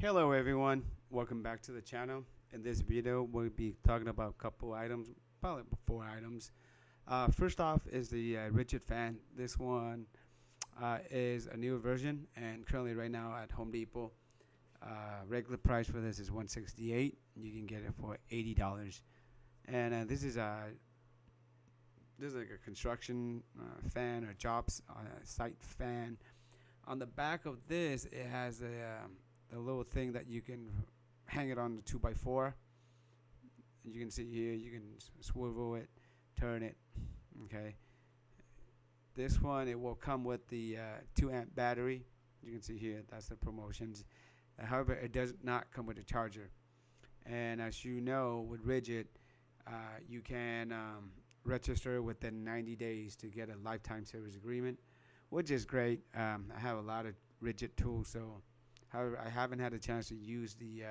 Hello everyone, welcome back to the channel. In this video we'll be talking about a couple items, probably 4 items. First off is the Ridgid fan. This one is a newer version and currently right now at Home Depot. Regular price for this is $168. You can get it for $80. And this is like a construction fan or jobs site fan. On the back of this, it has a little thing that you can hang it on the 2x4. You can see here, you can swivel it, turn it. Okay. This one, it will come with the 2 amp battery. You can see here, that's the promotions. However, it does not come with a charger. And as you know, with Ridgid, you can register within 90 days to get a lifetime service agreement, which is great. I have a lot of Ridgid tools, so however, I haven't had a chance to use the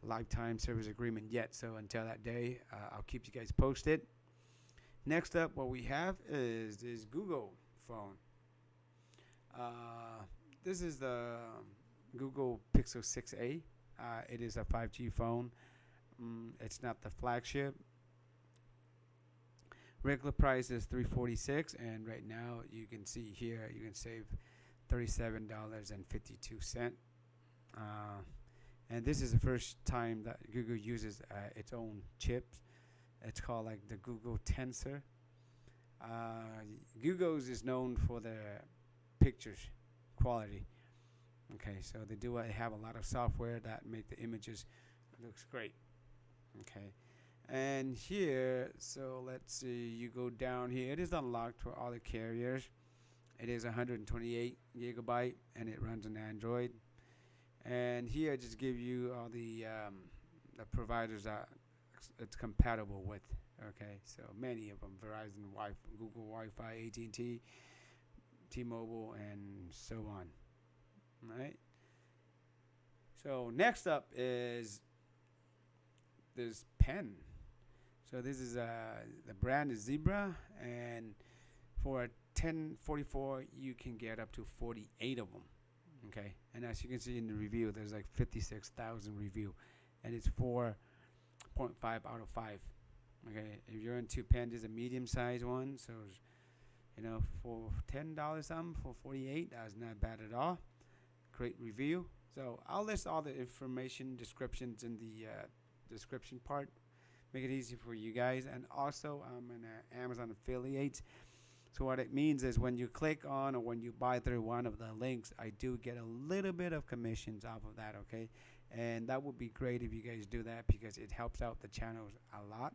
lifetime service agreement yet. So until that day, I'll keep you guys posted. Next up, what we have is this Google phone. This is the Google Pixel 6a. It is a 5G phone. It's not the flagship. Regular price is $346, and right now you can see here you can save $37.52. And this is the first time that Google uses its own chips. It's called like the Google Tensor. Google's is known for their pictures quality. Okay, so they have a lot of software that make the images looks great. Okay, and here, so let's see, you go down here. It is unlocked for all the carriers. It is 128 gigabyte and it runs on Android. And here I just give you all the providers that it's compatible with. Okay, so many of them: Verizon, Google Wi-Fi, AT&T, T-Mobile, and so on. All right. So next up is this pen. So this is the brand is Zebra, and for a 1044 you can get up to 48 of them. Okay, and as you can see in the review, there's like 56,000 review, and it's 4.5 out of 5. Okay, if you're into pen, there's a medium size one, so for $10 something for 48, that's not bad at all. Great review. So I'll list all the information descriptions in the description part, make it easy for you guys. And also I'm an Amazon affiliate. So what it means is when you click on or when you buy through one of the links, I do get a little bit of commissions off of that, okay? And that would be great if you guys do that because it helps out the channels a lot.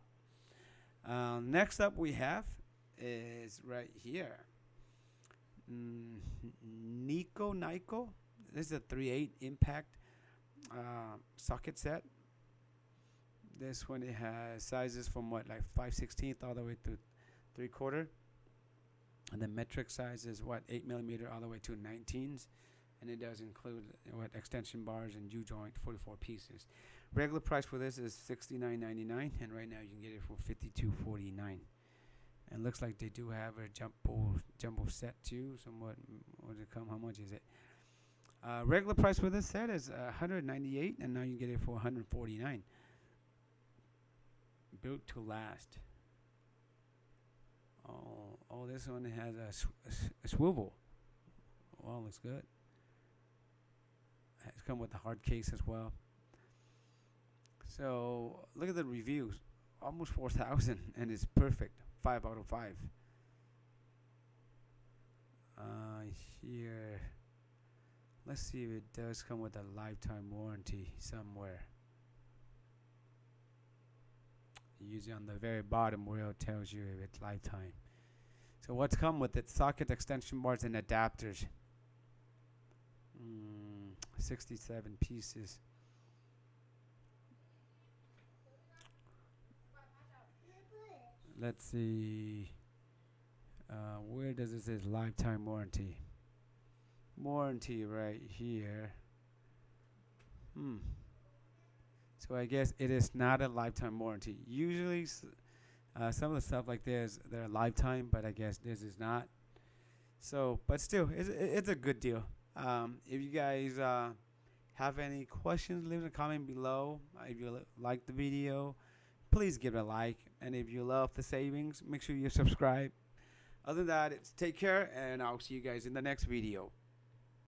Next up we have is right here. Neiko. This is a 3/8 impact socket set. This one, it has sizes from like 5/16 all the way to 3/4. And the metric size is 8mm all the way to 19s, and it does include extension bars and U-joint 44 pieces. Regular price for this is $69.99, and right now you can get it for $52.49. And looks like they do have a jumbo set too. Somewhat, what did it come? How much is it? Regular price for this set is $198, and now you can get it for $149. Built to last. Oh, this one has a swivel. Well, looks good. It's come with a hard case as well. So look at the reviews, almost 4,000, and it's perfect. 5 out of 5. Here, let's see if it does come with a lifetime warranty somewhere. Usually on the very bottom where it tells you if it's lifetime. So what's come with it? Socket extension bars and adapters. 67 pieces. Let's see. Where does it say lifetime warranty? Warranty right here. So I guess it is not a lifetime warranty. Usually some of the stuff like this, they're lifetime, but I guess this is not. So, but still, it's a good deal. If you guys Have any questions, leave a comment below. If you like the video, please give it a like. And if you love the savings, make sure you subscribe. Other than that, it's take care, and I'll see you guys in the next video.